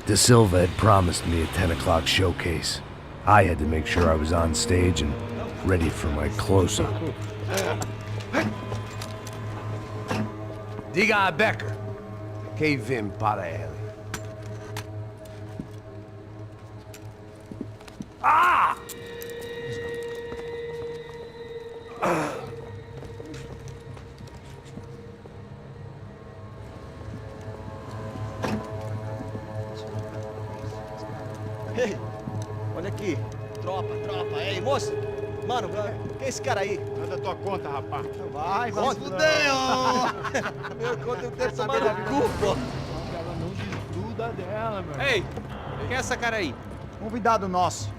De Silva had promised me a 10 o'clock showcase. I had to make sure I was on stage and ready for my close-up. Diga a Becker que vim para ele. Ah! Ei, olha aqui. Tropa. Ei, moço. Mano, quem é esse cara aí? Manda tua conta, rapaz. Vai, fudeu! Meu conta eu tenho tomado no cu, pô. Ela não desgruda dela, meu. Ei, quem é essa cara aí? Convidado nosso.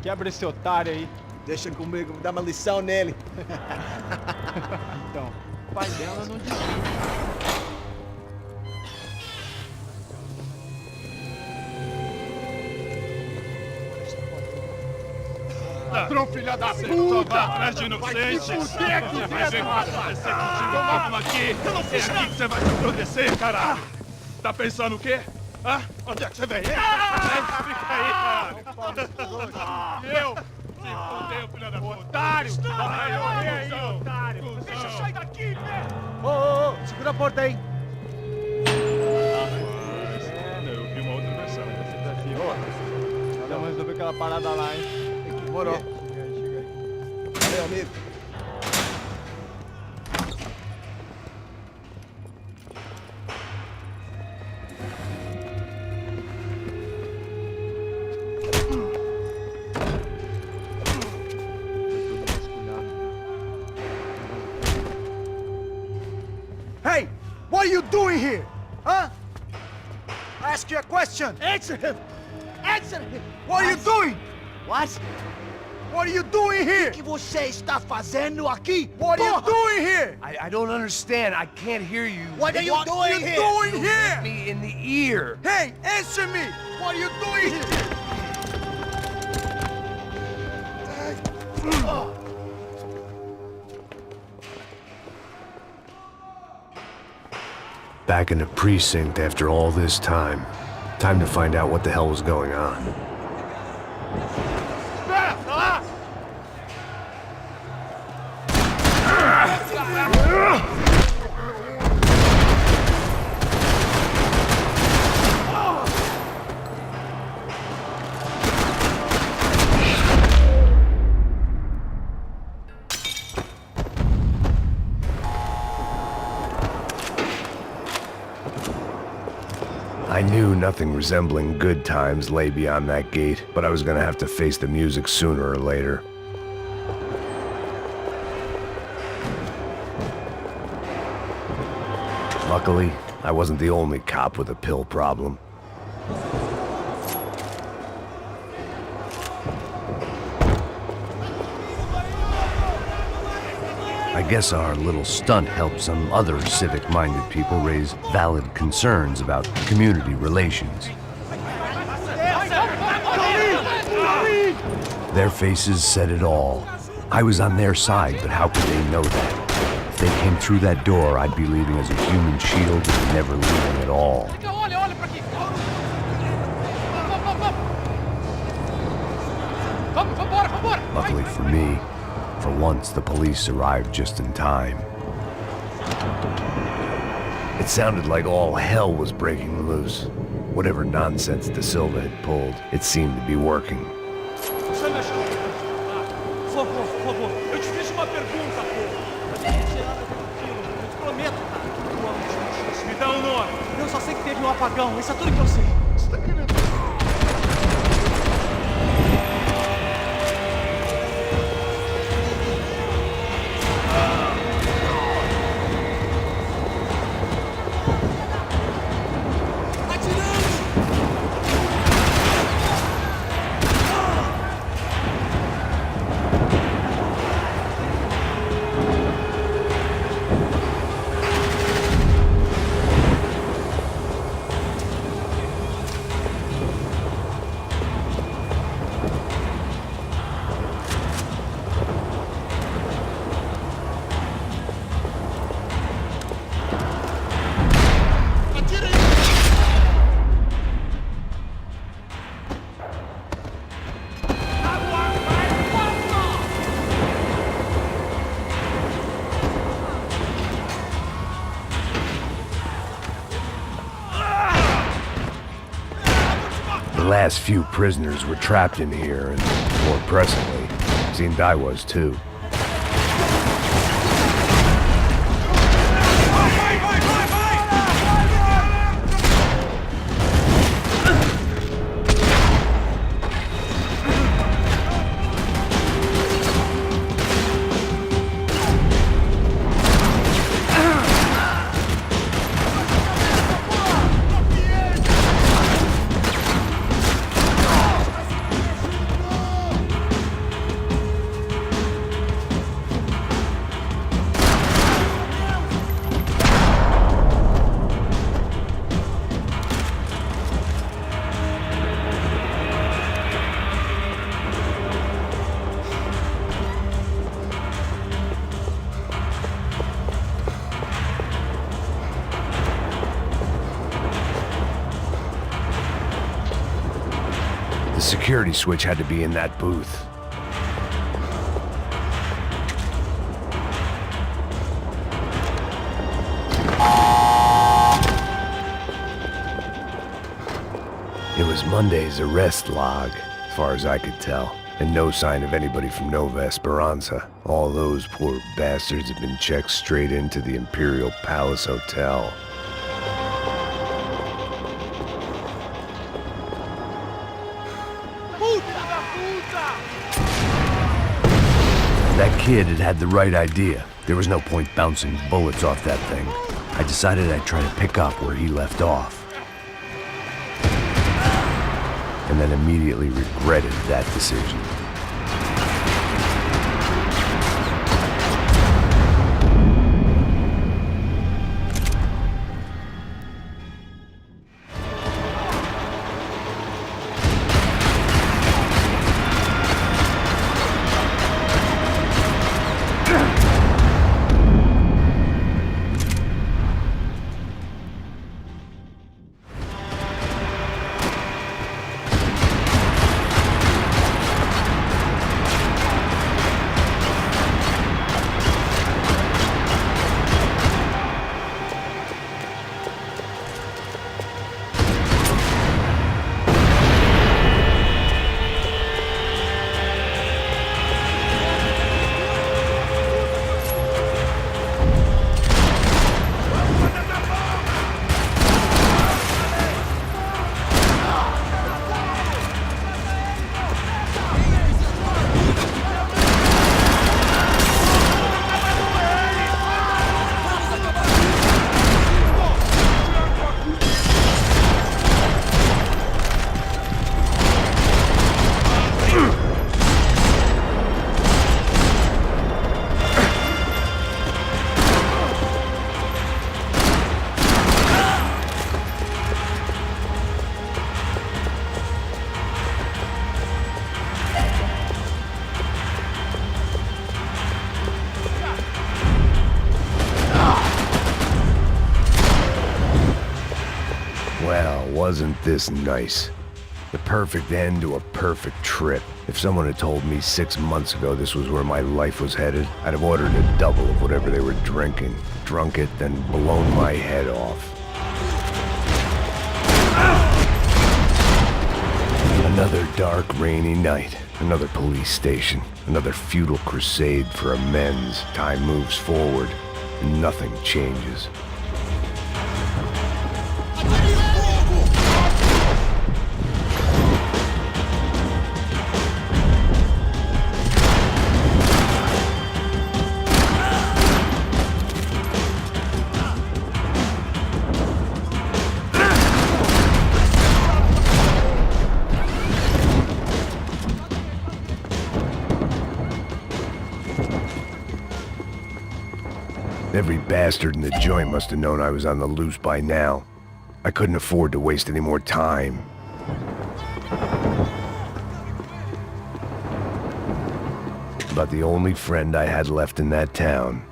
Quebra esse otário aí. Deixa comigo, vou dar uma lição nele. Então, o pai dela não desgruda. Ladrão, filha da puta! Vai atrás de inocente! Vai ver o que vai acontecer contigo! Vamos aqui! Eu não fiz nada! É aqui que você vai se proteger, caralho! Tá pensando o quê? Hã? Onde é que você vem? Fica aí, caralho! E eu? Se fodeu, filha da puta! Otário! Vai, ô, otário! Deixa eu sair daqui, né? Ô, segura a porta aí! Eu vi uma outra versão. Vamos resolver aquela parada lá, hein? Demorou. Chega aí. Valeu, amigo. Hey! What are you doing here? Huh? I ask you a question! Answer him! Answer him! What are you doing? What? What are you doing here? O que você está fazendo aqui? What are you doing here? I don't understand. I can't hear you. What are you doing here? Doing Hit here? me in the ear. Hey, answer me! What are you doing here? Back in the precinct after all this time. Time to find out what the hell was going on. I knew nothing resembling good times lay beyond that gate, but I was gonna have to face the music sooner or later. Luckily, I wasn't the only cop with a pill problem. I guess our little stunt helped some other civic-minded people raise valid concerns about community relations. Their faces said it all. I was on their side, but how could they know that? If they came through that door, I'd be leaving as a human shield and never leaving at all. Luckily for me, for once the police arrived just in time. It sounded like all hell was breaking loose. Whatever nonsense De Silva had pulled, it seemed to be working. Por favor, eu te fiz uma pergunta, pô. Eu te prometo, cara. Me dá um nome. Eu só sei que teve um apagão, isso é tudo que eu sei. Você tá querendo... last few prisoners were trapped in here, and more pressingly, seemed I was too. The security switch had to be in that booth. It was Monday's arrest log, as far as I could tell, and no sign of anybody from Nova Esperanza. All those poor bastards had been checked straight into the Imperial Palace Hotel. That kid had the right idea. There was no point bouncing bullets off that thing. I decided I'd try to pick up where he left off. And then immediately regretted that decision. Well, wasn't this nice? The perfect end to a perfect trip. If someone had told me 6 months ago this was where my life was headed, I'd have ordered a double of whatever they were drinking, drunk it, then blown my head off. Another dark, rainy night. Another police station. Another futile crusade for amends. Time moves forward, and nothing changes. Every bastard in the joint must have known I was on the loose by now. I couldn't afford to waste any more time. About the only friend I had left in that town.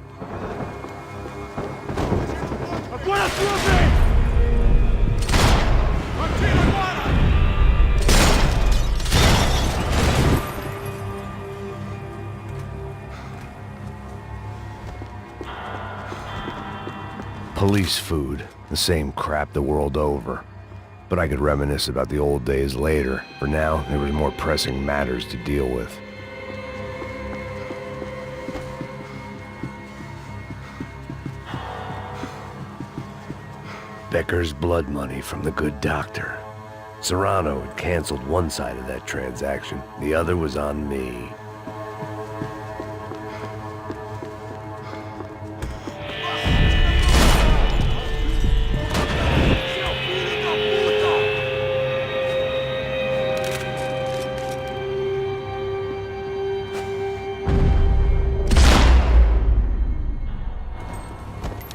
Police food, the same crap the world over. but I could reminisce about the old days later. For now, there was more pressing matters to deal with. Becker's blood money from the good doctor. Serrano had canceled one side of that transaction. The other was on me.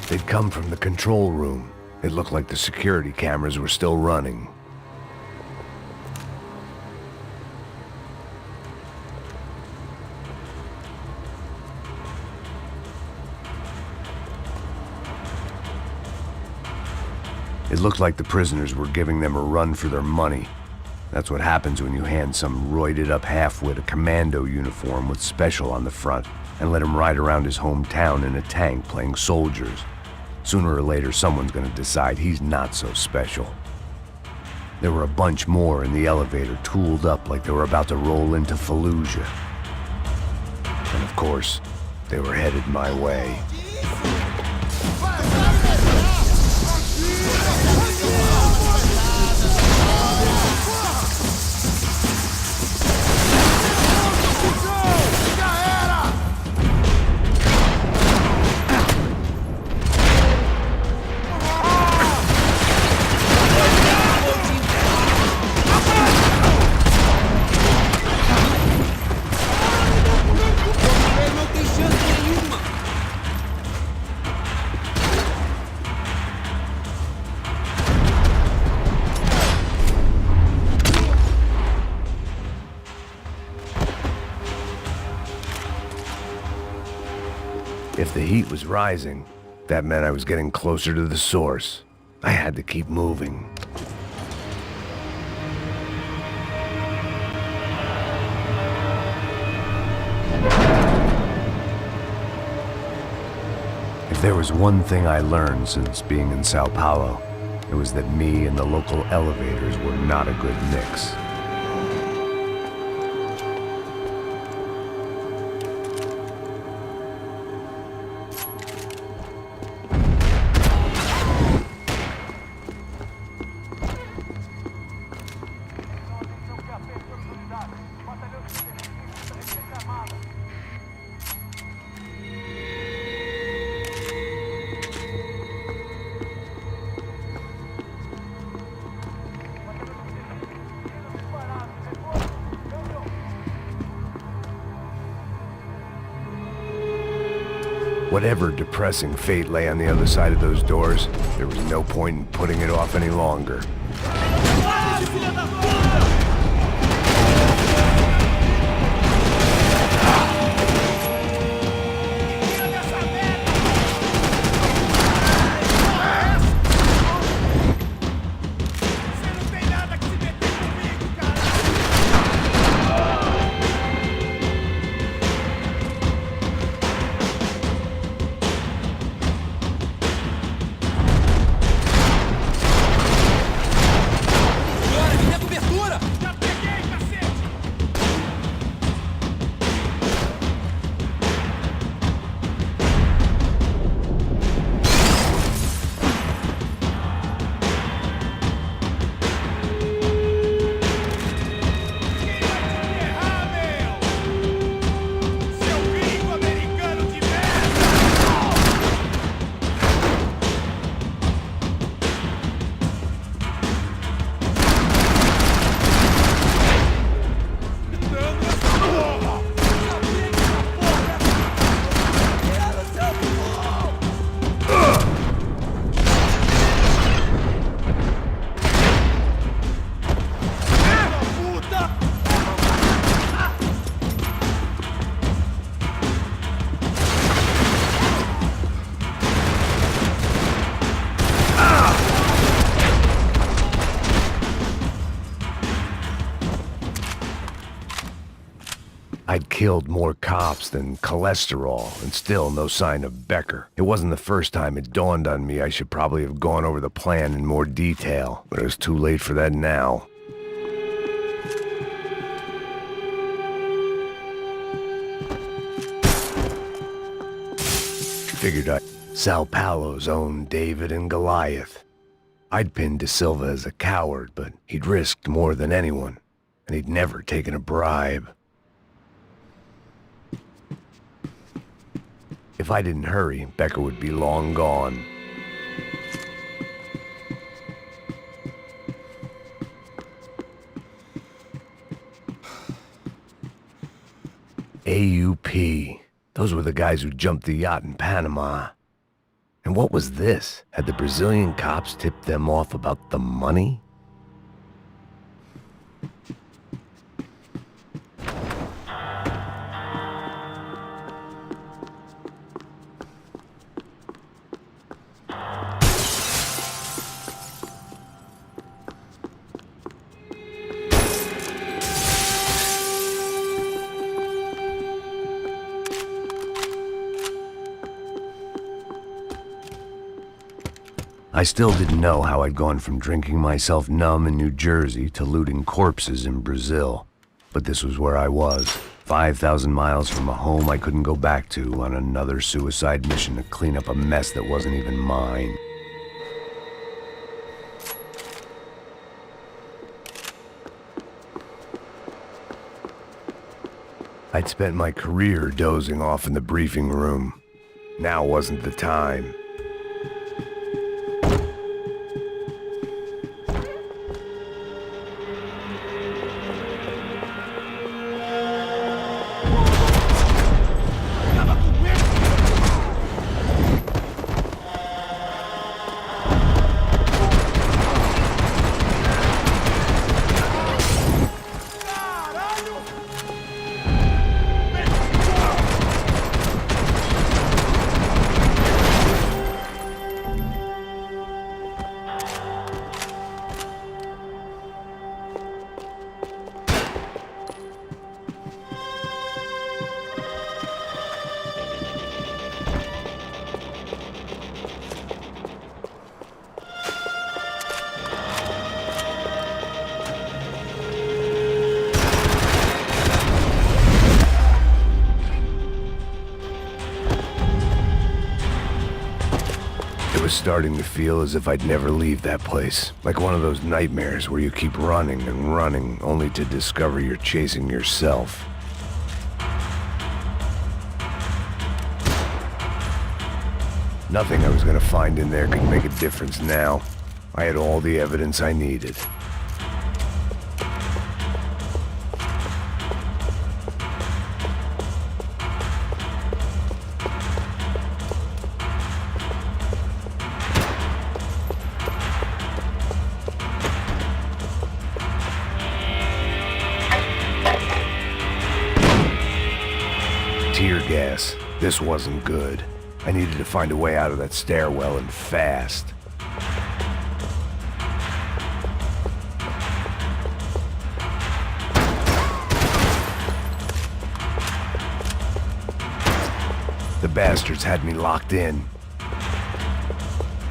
They'd come from the control room. It looked like the security cameras were still running. It looked like the prisoners were giving them a run for their money. That's what happens when you hand some roided-up halfwit a commando uniform with special on the front and let him ride around his hometown in a tank playing soldiers. Sooner or later, someone's gonna decide he's not so special. There were a bunch more in the elevator, tooled up like they were about to roll into Fallujah. And of course, they were headed my way. If the heat was rising, that meant I was getting closer to the source. I had to keep moving. If there was one thing I learned since being in Sao Paulo, it was that me and the local elevators were not a good mix. Whatever depressing fate lay on the other side of those doors, there was no point in putting it off any longer. I'd killed more cops than cholesterol, and still no sign of Becker. It wasn't the first time it dawned on me I should probably have gone over the plan in more detail, but it was too late for that now. Figured Sao Paulo's own David and Goliath. I'd pinned De Silva as a coward, but he'd risked more than anyone, and he'd never taken a bribe. If I didn't hurry, Becker would be long gone. AUP. Those were the guys who jumped the yacht in Panama. And what was this? Had the Brazilian cops tipped them off about the money? I still didn't know how I'd gone from drinking myself numb in New Jersey to looting corpses in Brazil. But this was where I was, 5,000 miles from a home I couldn't go back to, on another suicide mission to clean up a mess that wasn't even mine. I'd spent my career dozing off in the briefing room. Now wasn't the time. It was starting to feel as if I'd never leave that place. Like one of those nightmares where you keep running and running, only to discover you're chasing yourself. Nothing I was gonna find in there could make a difference now. I had all the evidence I needed. Tear gas. This wasn't good. I needed to find a way out of that stairwell, and fast. The bastards had me locked in.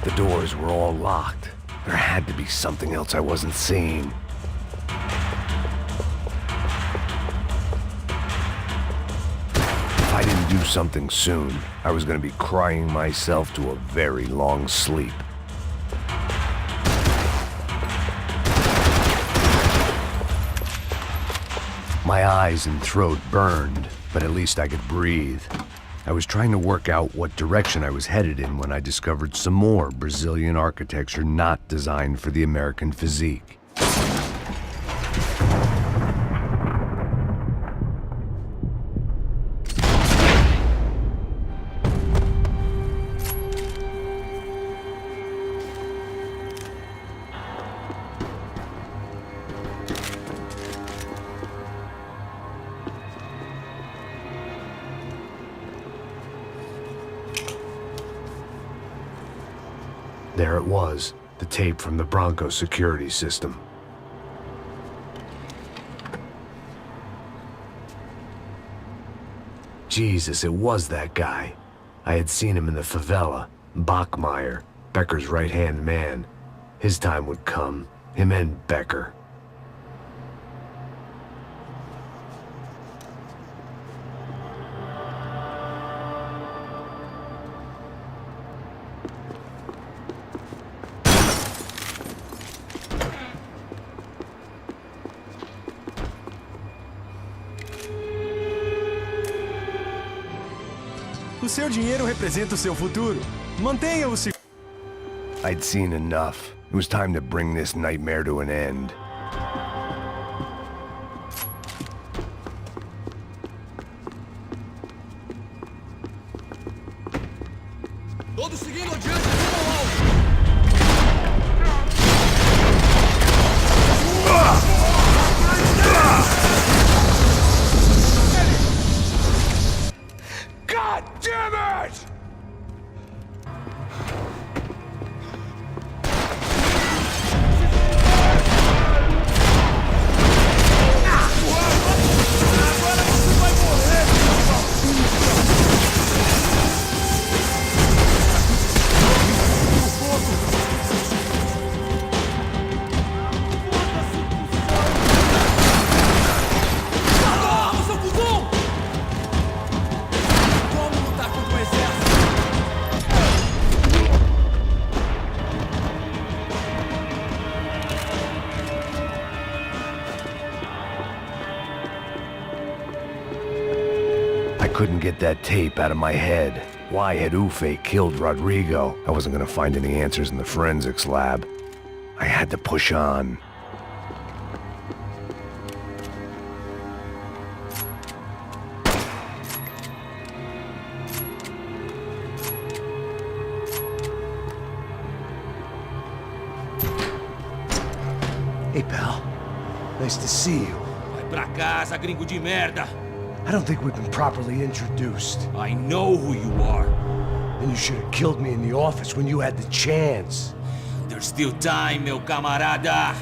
The doors were all locked. There had to be something else I wasn't seeing. If I didn't do something soon, I was going to be crying myself to a very long sleep. My eyes and throat burned, but at least I could breathe. I was trying to work out what direction I was headed in when I discovered some more Brazilian architecture not designed for the American physique. There it was, the tape from the Bronco security system. Jesus, it was that guy. I had seen him in the favela. Bachmeyer, Becker's right-hand man. His time would come. Him and Becker. O seu dinheiro representa o seu futuro. Mantenha-o seguro. I'd seen enough. It was time to bring this nightmare to an end. Todos seguindo adiante, rumo ao alto. God damn it! I couldn't get that tape out of my head. Why had Ufe killed Rodrigo? I wasn't gonna find any answers in the forensics lab. I had to push on. Hey, pal. Nice to see you. Vai pra casa, gringo de merda. I don't think we've been properly introduced. I know who you are. And you should have killed me in the office when you had the chance. There's still time, meu camarada.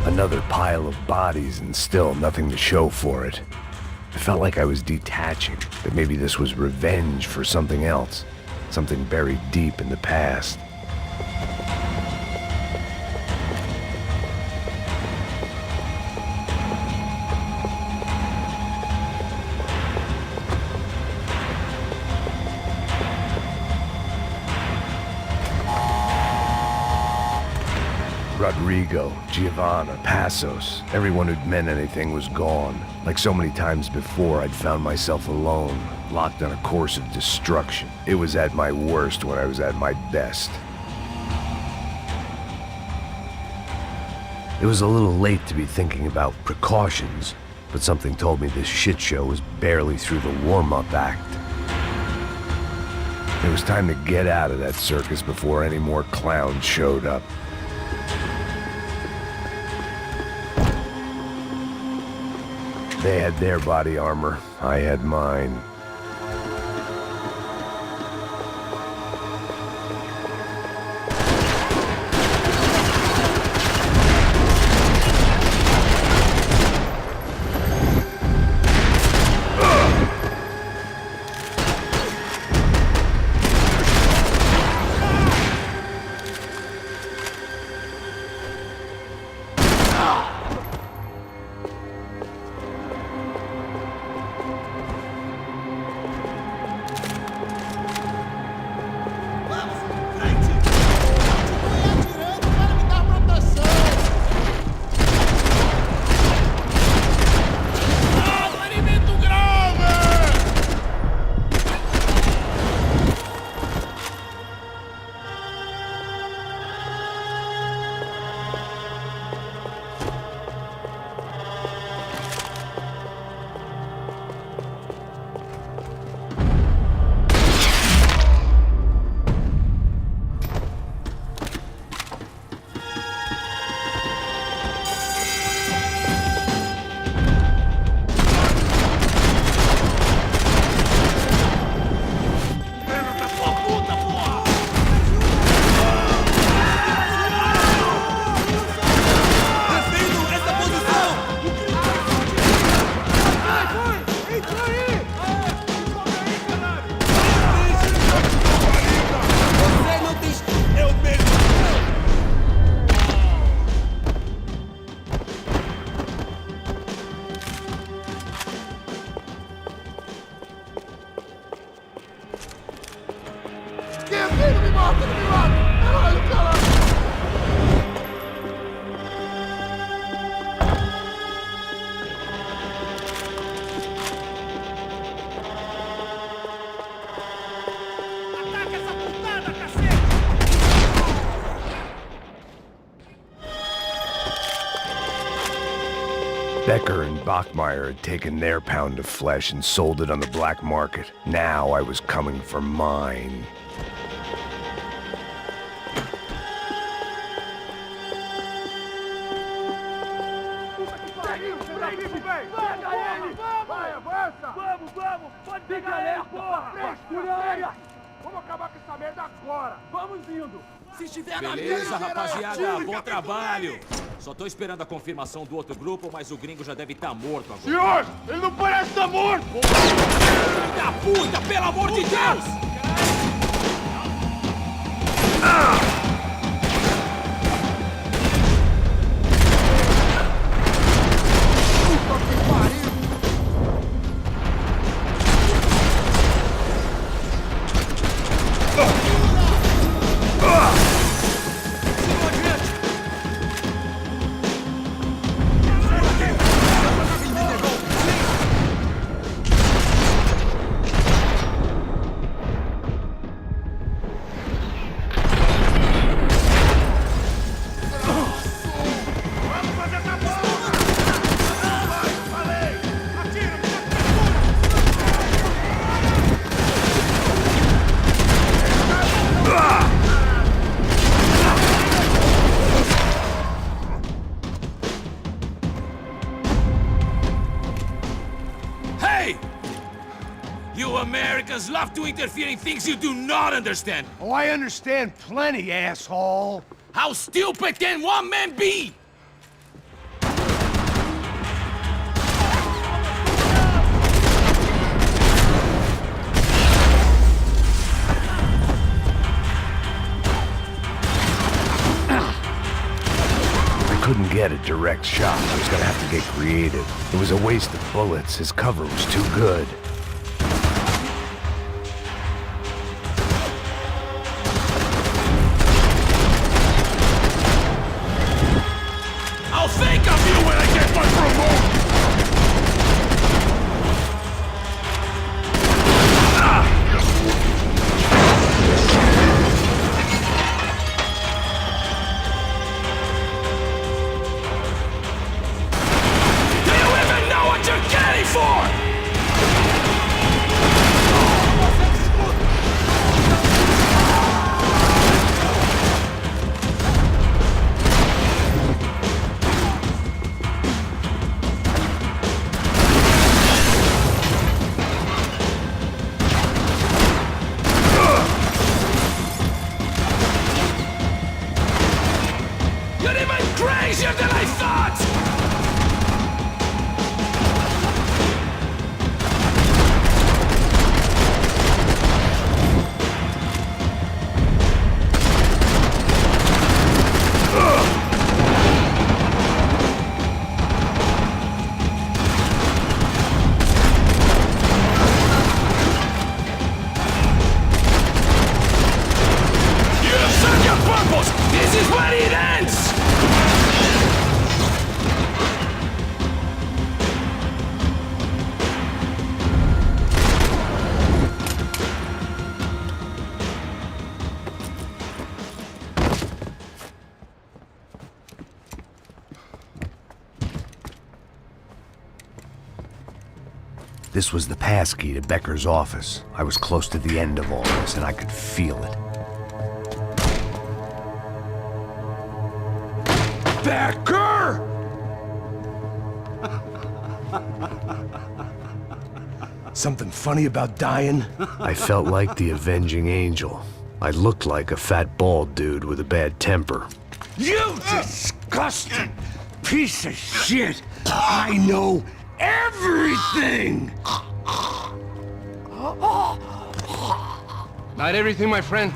Another pile of bodies and still nothing to show for it. I felt like I was detaching, that maybe this was revenge for something else, something buried deep in the past. Rodrigo, Giovanna, Passos, everyone who'd meant anything was gone. Like so many times before, I'd found myself alone, locked on a course of destruction. It was at my worst when I was at my best. It was a little late to be thinking about precautions, but something told me this shit show was barely through the warm-up act. It was time to get out of that circus before any more clowns showed up. They had their body armor. I had mine. Becker and Bachmeyer had taken their pound of flesh and sold it on the black market. Now I was coming for mine. Beleza, rapaziada, bom trabalho. Só tô esperando a confirmação do outro grupo, mas o gringo já deve estar morto agora. Senhor, ele não parece estar morto! Filho da puta, pelo amor de Deus! You Americans love to interfere in things you do not understand. Oh, I understand plenty, asshole. How stupid can one man be? I couldn't get a direct shot. I was gonna have to get creative. It was a waste of bullets. His cover was too good. I'll think of you when I get my promotion! Do you even know what you're getting for? easier than I thought! This is where it ends! This was the passkey to Becker's office. I was close to the end of all this, and I could feel it. Becker! Something funny about dying? I felt like the avenging angel. I looked like a fat bald dude with a bad temper. You disgusting piece of shit! I know everything! Not everything, my friend.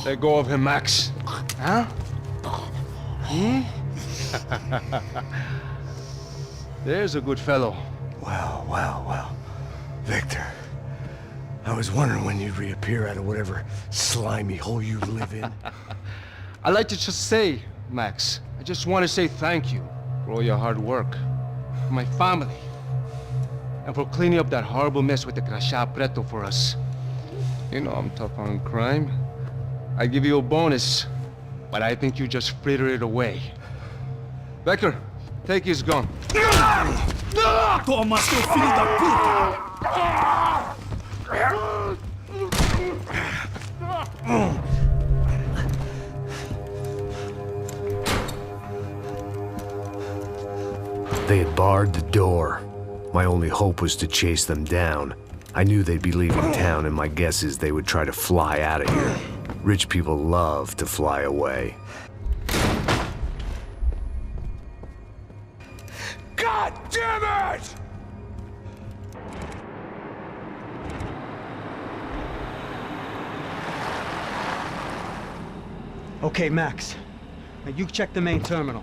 Let go of him, Max. Huh? There's a good fellow. Well. Victor, I was wondering when you'd reappear out of whatever slimy hole you live in. I'd like to just say, Max, I just want to say thank you for all your hard work, for my family, and for cleaning up that horrible mess with the crachá preto for us. You know I'm tough on crime. I give you a bonus, but I think you just frittered it away. Becker, take his gun. Toma, seu filho da puta! They had barred the door. My only hope was to chase them down. I knew they'd be leaving town, and my guess is they would try to fly out of here. Rich people love to fly away. God damn it! Okay, Max. Now you check the main terminal.